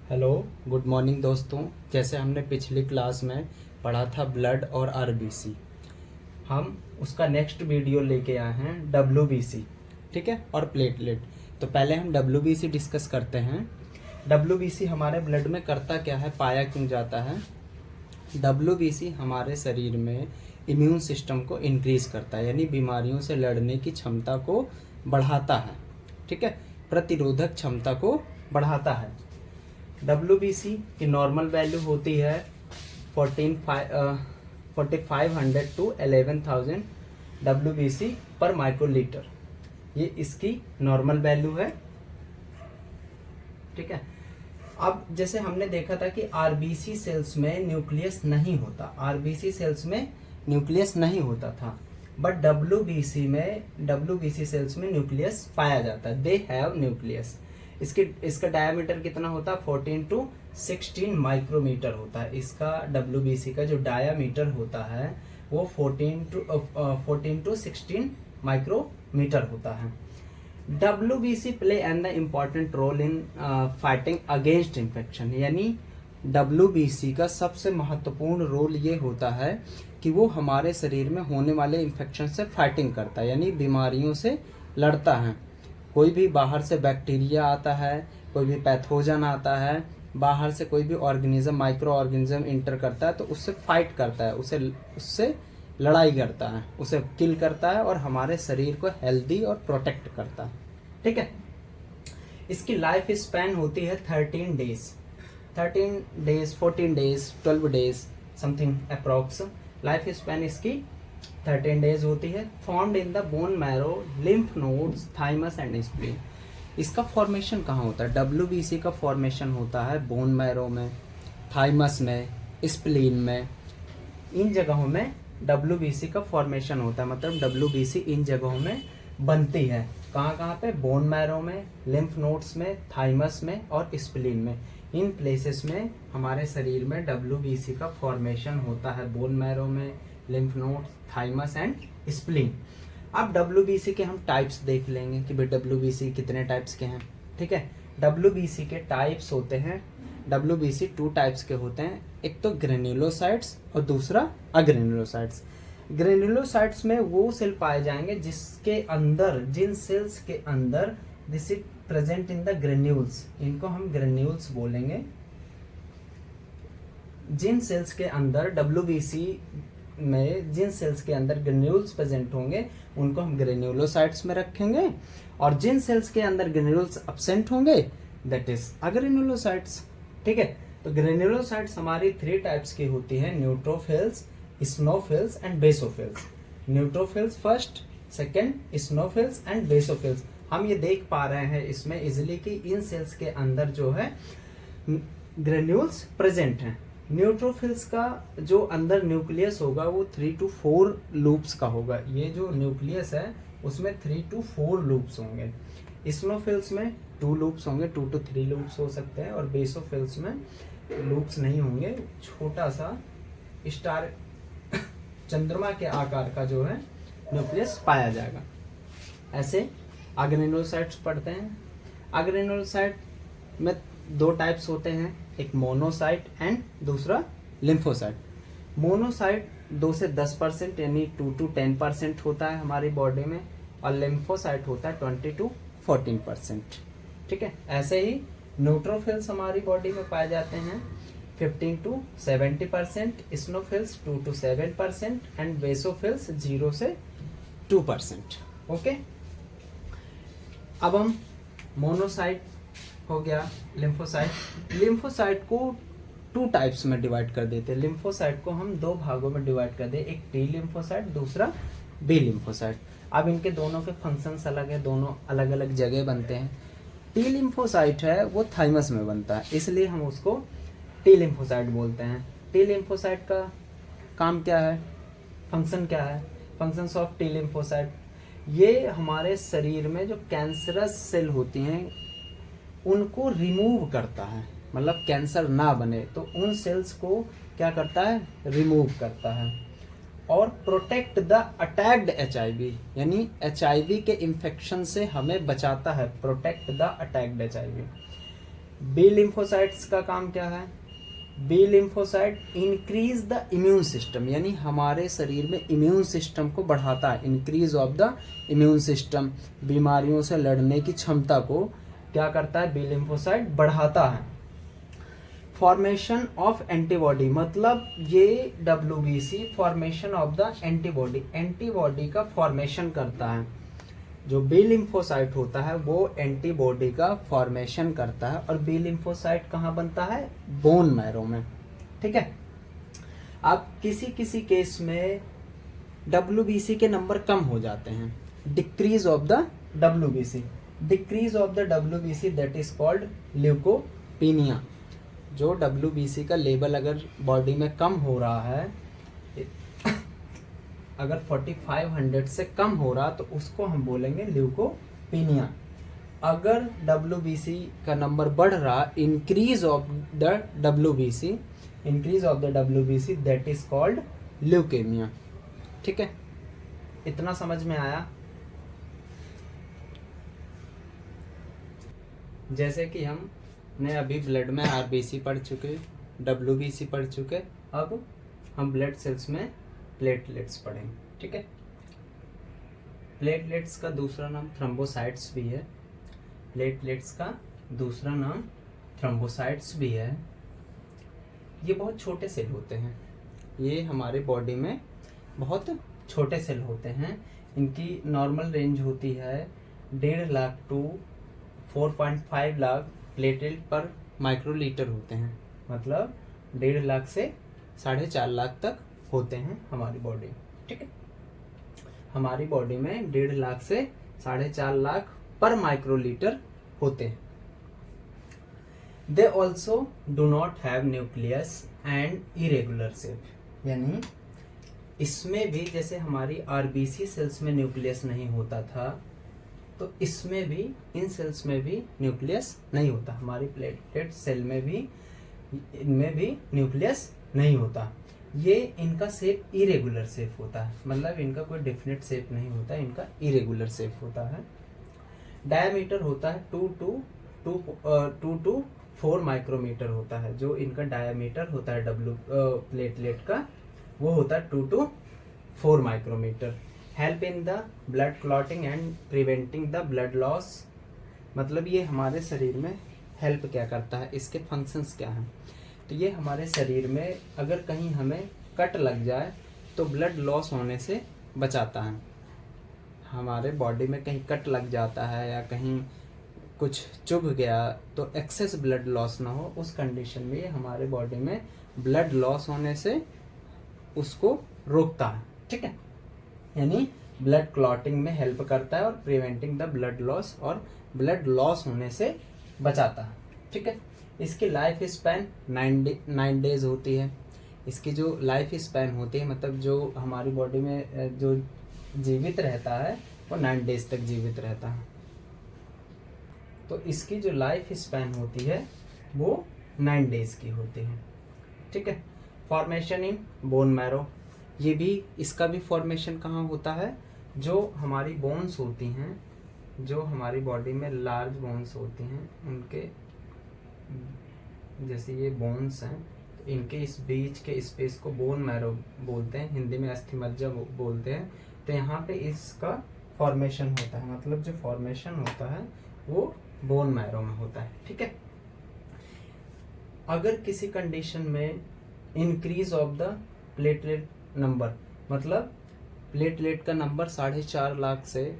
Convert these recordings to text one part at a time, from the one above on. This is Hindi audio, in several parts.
हेलो, गुड मॉर्निंग दोस्तों। जैसे हमने पिछली क्लास में पढ़ा था ब्लड और आरबीसी, हम उसका नेक्स्ट वीडियो लेके आए हैं डब्ल्यूबीसी, ठीक है, और प्लेटलेट। तो पहले हम डब्ल्यूबीसी डिस्कस करते हैं। डब्ल्यूबीसी हमारे ब्लड में करता क्या है, पाया क्यों जाता है। डब्ल्यूबीसी हमारे शरीर में इम्यून सिस्टम को इंक्रीज करता है, यानी बीमारियों से लड़ने की क्षमता को बढ़ाता है, ठीक है, प्रतिरोधक क्षमता को बढ़ाता है। WBC की नॉर्मल वैल्यू होती है 4500 टू 11,000 WBC पर माइक्रोलीटर। ये इसकी नॉर्मल वैल्यू है, ठीक है। अब जैसे हमने देखा था कि आरबीसी सेल्स में न्यूक्लियस नहीं होता, आरबीसी सेल्स में न्यूक्लियस नहीं होता था, बट डब्ल्यूबीसी सेल्स में न्यूक्लियस पाया जाता है। They have nucleus. इसका डायमीटर कितना होता है, 14 टू 16 माइक्रोमीटर होता है। इसका WBC का जो डायमीटर होता है वो 14 टू 16 माइक्रोमीटर होता है। WBC play an the important role in fighting against infection, यानी WBC का सबसे महत्वपूर्ण रोल ये होता है कि वो हमारे शरीर में होने वाले इन्फेक्शन से फाइटिंग करता है, यानी बीमारियों से लड़ता है। कोई भी बाहर से बैक्टीरिया आता है, कोई भी पैथोजन आता है, बाहर से कोई भी ऑर्गेनिज्म, माइक्रो ऑर्गेनिज्म इंटर करता है तो उससे फाइट करता है, उससे लड़ाई करता है, उसे किल करता है और हमारे शरीर को हेल्दी और प्रोटेक्ट करता है, ठीक है। इसकी लाइफ स्पैन होती है 13 days, 14 days, 12 days something approx. Life span इसकी 13 डेज होती है। Formed in the bone marrow, lymph nodes, thymus and spleen. इसका फॉर्मेशन कहाँ होता है, WBC का फॉर्मेशन होता है बोन मैरो में, थाइमस में, स्प्लीन में। इन जगहों में WBC का फॉर्मेशन होता है, मतलब WBC इन जगहों में बनती है। कहाँ कहाँ पे, बोन मैरो में, लिम्फ नोड्स में, थाइमस में और स्प्लीन में। इन प्लेसेस में हमारे शरीर में WBC का फॉर्मेशन होता है, बोन मैरो में, lymph nodes, thymus and spleen. अब WBC के हम टाइप्स देख लेंगे कि भाई WBC कितने टाइप्स के हैं, ठीक है। WBC के टाइप्स होते हैं, WBC 2 टाइप्स के होते हैं, एक तो ग्रेन्युलोसाइट्स और दूसरा अग्रेन्युलोसाइट्स। ग्रेन्युलोसाइट्स में वो सेल पाए जाएंगे जिसके अंदर, जिन सेल्स के अंदर this is present in the granules, इनको हम ग्रेन्यूल्स बोलेंगे। जिन सेल्स के अंदर WBC में जिन सेल्स के अंदर ग्रेन्यूल्स प्रेजेंट होंगे उनको हम ग्रेन्युलोसाइट्स में रखेंगे, और जिन सेल्स के अंदर ग्रेन्यूल्स एब्सेंट होंगे दैट इज अग्रेन्युलोसाइट्स, ठीक है। तो ग्रेन्युलोसाइट्स हमारी 3 टाइप्स की होती है, neutrophils, स्नोफिल्स and basophils. Neutrophils first, second स्नोफिल्स and basophils. हम ये देख पा रहे हैं इसमें इजिली कि इन सेल्स के अंदर जो है ग्रेन्यूल्स प्रेजेंट हैं। न्यूट्रोफिल्स का जो अंदर न्यूक्लियस होगा वो 3 to 4 लूप्स का होगा। ये जो न्यूक्लियस है उसमें 3 to 4 लूप्स होंगे। स्नोफिल्स में 2 लूप्स होंगे, 2 to 3 लूप्स हो सकते हैं, और बेसोफिल्स में लूप्स नहीं होंगे, छोटा सा स्टार चंद्रमा के आकार का जो है न्यूक्लियस पाया जाएगा। ऐसे अग्रेन्युलोसाइट्स पढ़ते हैं। अग्रेन्युलोसाइट में 2 टाइप्स होते हैं, एक मोनोसाइट एंड दूसरा लिम्फोसाइट। मोनोसाइट 2 से 10% यानी 2 to 10% होता है हमारी बॉडी में, और लिम्फोसाइट होता है 20 to 14%, ठीक है। ऐसे ही न्यूट्रोफिल्स हमारी बॉडी में पाए जाते हैं 15 to 70%, स्नोफिल्स 2 to 7% एंड बेसोफिल्स 0 से 2%, ओके। अब हम मोनोसाइट हो गया, लिम्फोसाइट। लिम्फोसाइट को 2 टाइप्स में डिवाइड कर देते हैं। लिम्फोसाइट को हम 2 भागों में डिवाइड कर दे, एक T लिम्फोसाइट, दूसरा B लिम्फोसाइट। अब इनके दोनों के फंक्शंस अलग है, दोनों अलग अलग जगह बनते हैं। T लिम्फोसाइट है वो थाइमस में बनता है, इसलिए हम उसको T लिम्फोसाइट बोलते हैं। T लिम्फोसाइट का काम क्या है, फंक्शन क्या है, फंक्शंस ऑफ T लिम्फोसाइट। ये हमारे शरीर में जो कैंसरस सेल होती हैं उनको रिमूव करता है, मतलब कैंसर ना बने तो उन सेल्स को क्या करता है, रिमूव करता है, और प्रोटेक्ट द अटैक्ड HIV, यानी HIV के इन्फेक्शन से हमें बचाता है, protect the attacked HIV। B lymphocytes का काम क्या है? B lymphocyte increase the immune system, यानी हमारे शरीर में इम्यून सिस्टम को बढ़ाता है। Increase of the immune system, बीमारियों से लड़ने की क्षमता को क्या करता है? बी लिम्फोसाइट बढ़ाता है। फॉर्मेशन ऑफ एंटीबॉडी, मतलब ये WBC formation of the antibody, antibody का फॉर्मेशन करता है। जो बी लिम्फोसाइट होता है वो एंटीबॉडी का फॉर्मेशन करता है। और बी लिम्फोसाइट कहाँ बनता है? बोन मैरो में, ठीक है। अब किसी किसी केस में WBC के नंबर कम हो जाते हैं, decrease of the WBC, decrease of the WBC that is called leucopenia. जो WBC का लेवल अगर बॉडी में कम हो रहा है, अगर 4500 से कम हो रहा तो उसको हम बोलेंगे ल्यूकोपीनिया। अगर WBC का नंबर बढ़ रहा, increase of the WBC, increase of the WBC that is called leukaemia, ठीक है। इतना समझ में आया? जैसे कि हमने अभी ब्लड में RBC पढ़ चुके, WBC पढ़ चुके, अब हम ब्लड सेल्स में प्लेटलेट्स पढ़ेंगे, ठीक है। प्लेटलेट्स का दूसरा नाम थ्रोम्बोसाइट्स भी है। प्लेटलेट्स का दूसरा नाम थ्रोम्बोसाइट्स भी है। ये बहुत छोटे सेल होते हैं, ये हमारे बॉडी में बहुत छोटे सेल होते हैं। इनकी नॉर्मल रेंज होती है 1.5 लाख टू 4.5 लाख प्लेटलेट पर माइक्रोलीटर होते हैं, मतलब 1.5 लाख से 4.5 लाख तक होते हैं हमारी बॉडी, ठीक है। हमारी बॉडी में 1.5 लाख से 4.5 लाख पर माइक्रोलीटर होते हैं। They also do not have nucleus and irregular shape, यानी इसमें भी जैसे हमारी RBC सेल्स में न्यूक्लियस नहीं होता था, तो इसमें भी, इन सेल्स में भी न्यूक्लियस नहीं होता। हमारी प्लेटलेट सेल में भी, इनमें भी न्यूक्लियस नहीं होता। ये इनका शेप इरेगुलर शेप होता है, मतलब इनका कोई डेफिनेट शेप नहीं होता, इनका इरेगुलर शेप होता है। डायमीटर होता है 2 to 4 माइक्रोमीटर होता है। जो इनका डायमीटर होता है प्लेटलेट का, वो होता है 2 to 4 micrometre. Help in the blood clotting and preventing the blood loss, मतलब ये हमारे शरीर में हेल्प क्या करता है, इसके फंक्शंस क्या हैं? तो ये हमारे शरीर में अगर कहीं हमें कट लग जाए तो ब्लड लॉस होने से बचाता है। हमारे बॉडी में कहीं कट लग जाता है या कहीं कुछ चुभ गया तो एक्सेस ब्लड लॉस ना हो, उस कंडीशन में ये हमारे बॉडी में ब्लड लॉस होने से उसको रोकता है, ठीक है। यानी ब्लड क्लॉटिंग में हेल्प करता है और प्रिवेंटिंग द ब्लड लॉस, और ब्लड लॉस होने से बचाता है, ठीक है। इसकी लाइफ स्पैन 9 डेज होती है। इसकी जो लाइफ स्पैन होती है, मतलब जो हमारी बॉडी में जो जीवित रहता है वो 9 डेज तक जीवित रहता है। तो इसकी जो लाइफ स्पैन होती है वो 9 डेज की होती है, ठीक है। फॉर्मेशन इन बोन मैरो, ये भी, इसका भी फॉर्मेशन कहाँ होता है? जो हमारी बोन्स होती हैं, जो हमारी बॉडी में लार्ज बोन्स होती हैं, उनके जैसे ये बोन्स हैं, तो इनके इस बीच के स्पेस को बोन मैरो बोलते हैं, हिंदी में अस्थि मज्जा बोलते हैं। तो यहाँ पे इसका फॉर्मेशन होता है, मतलब जो फॉर्मेशन होता है वो बोन मैरो में होता है, ठीक है। अगर किसी कंडीशन में increase of the platelet number, मतलब प्लेटलेट का नंबर 4.5 लाख से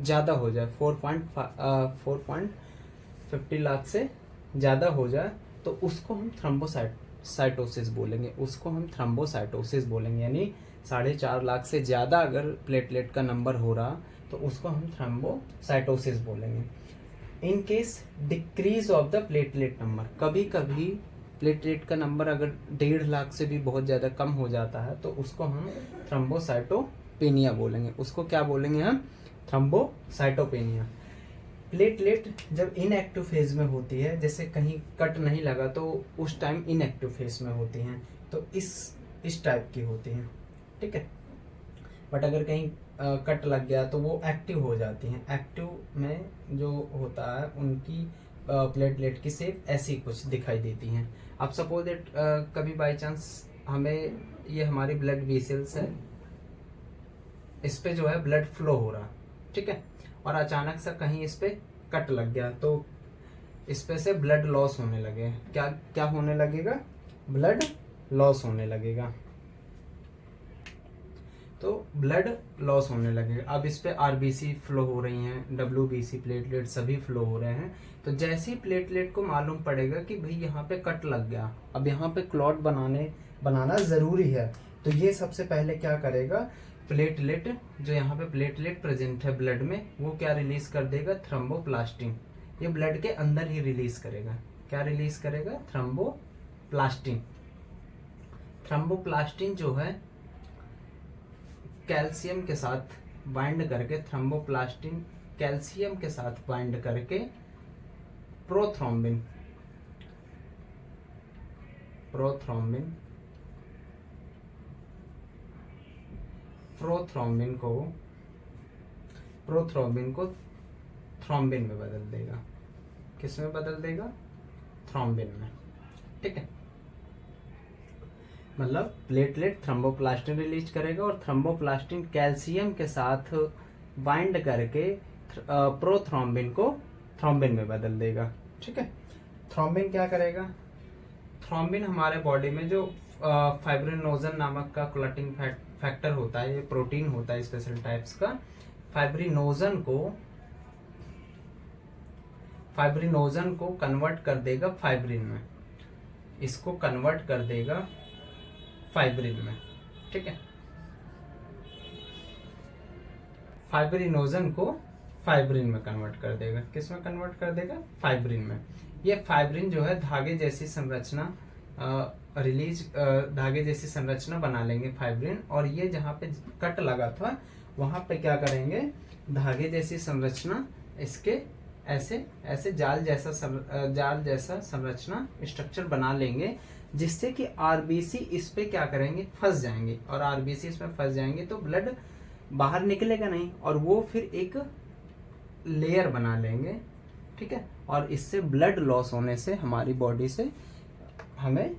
ज़्यादा हो जाए, 4.50 लाख से ज़्यादा हो जाए, तो उसको हम थ्रोम्बोसाइटोसिस बोलेंगे, उसको हम थ्रोम्बोसाइटोसिस बोलेंगे। यानी 4.5 लाख से ज़्यादा अगर प्लेटलेट का नंबर हो रहा तो उसको हम थ्रोम्बोसाइटोसिस बोलेंगे। In case decrease of the platelet number, कभी कभी प्लेटलेट का नंबर अगर 1.5 लाख से भी बहुत ज़्यादा कम हो जाता है तो उसको हम थ्रोम्बोसाइटोपेनिया बोलेंगे। उसको क्या बोलेंगे हम? थ्रोम्बोसाइटोपेनिया। प्लेटलेट जब इनएक्टिव फेज में होती है, जैसे कहीं कट नहीं लगा तो उस टाइम इनएक्टिव फेज में होती हैं, तो इस टाइप की होती हैं, ठीक है। बट अगर कहीं कट लग गया तो वो एक्टिव हो जाती हैं। एक्टिव में जो होता है उनकी प्लेटलेट की शेप ऐसी कुछ दिखाई देती हैं। अब सपोज दैट कभी बाई चांस हमें ये हमारी ब्लड वेसल्स है, इस पे जो है ब्लड फ्लो हो रहा, ठीक है, और अचानक से कहीं इस पे कट लग गया तो इस पे से ब्लड लॉस होने लगे। क्या क्या होने लगेगा? ब्लड लॉस होने लगेगा। तो ब्लड लॉस होने लगेगा। अब इस पे आरबीसी फ्लो हो रही हैं, डब्ल्यूबीसी प्लेटलेट सभी फ्लो हो रहे हैं। तो जैसे ही प्लेटलेट को मालूम पड़ेगा कि भाई यहाँ पे कट लग गया, अब यहाँ पे क्लॉट बनाना जरूरी है, तो ये सबसे पहले क्या करेगा, प्लेटलेट जो यहाँ पे प्लेटलेट प्रेजेंट है ब्लड में, वो क्या रिलीज कर देगा? थ्रोम्बोप्लास्टिन। ये ब्लड के अंदर ही रिलीज करेगा। क्या रिलीज करेगा? थ्रोम्बोप्लास्टिन। थ्रोम्बोप्लास्टिन जो है कैल्शियम के साथ बाइंड करके, थ्रोम्बोप्लास्टिन कैल्शियम के साथ बाइंड करके प्रोथ्रोम्बिन प्रोथ्रोम्बिन को थ्रोम्बिन में बदल देगा। किस में बदल देगा? थ्रोम्बिन में, ठीक है। मतलब प्लेटलेट थ्रोम्बोप्लास्टिन रिलीज करेगा और थ्रोम्बोप्लास्टिन कैल्शियम के साथ बाइंड करके प्रोथ्रोम्बिन को थ्रोम्बिन में बदल देगा, ठीक है। थ्रोम्बिन क्या करेगा? थ्रोम्बिन हमारे बॉडी में जो फाइब्रिनोजन नामक का क्लॉटिंग फैक्टर होता है, ये प्रोटीन होता है स्पेशल टाइप्स का, फाइब्रिनोजन को कन्वर्ट कर देगा फाइब्रिन में, इसको कन्वर्ट कर देगा फाइब्रिन में, ठीक है। फाइब्रिनोजन को फाइब्रिन में कन्वर्ट कर देगा। किस में कन्वर्ट कर देगा? फाइब्रिन में। ये फाइब्रिन जो है धागे जैसी संरचना धागे जैसी संरचना बना लेंगे फाइब्रिन, और ये जहाँ पे कट लगा था वहां पे क्या करेंगे? धागे जैसी संरचना इसके ऐसे ऐसे जाल जैसा संरचना स्ट्रक्चर बना लेंगे, जिससे कि आरबीसी इस पे क्या करेंगे? फंस जाएंगे, और आरबीसी इसमें फंस जाएंगे तो ब्लड बाहर निकलेगा नहीं, और वो फिर एक लेयर बना लेंगे, ठीक है। और इससे ब्लड लॉस होने से हमारी बॉडी से हमें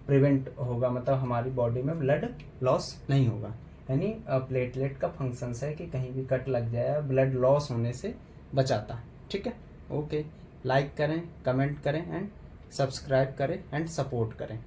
प्रिवेंट होगा, मतलब हमारी बॉडी में ब्लड लॉस नहीं होगा। यानी प्लेटलेट का फंक्शन है कि कहीं भी कट लग जाए, ब्लड लॉस होने से बचाता, ठीक है। ओके, लाइक करें, कमेंट करें एंड सब्सक्राइब करें एंड सपोर्ट करें।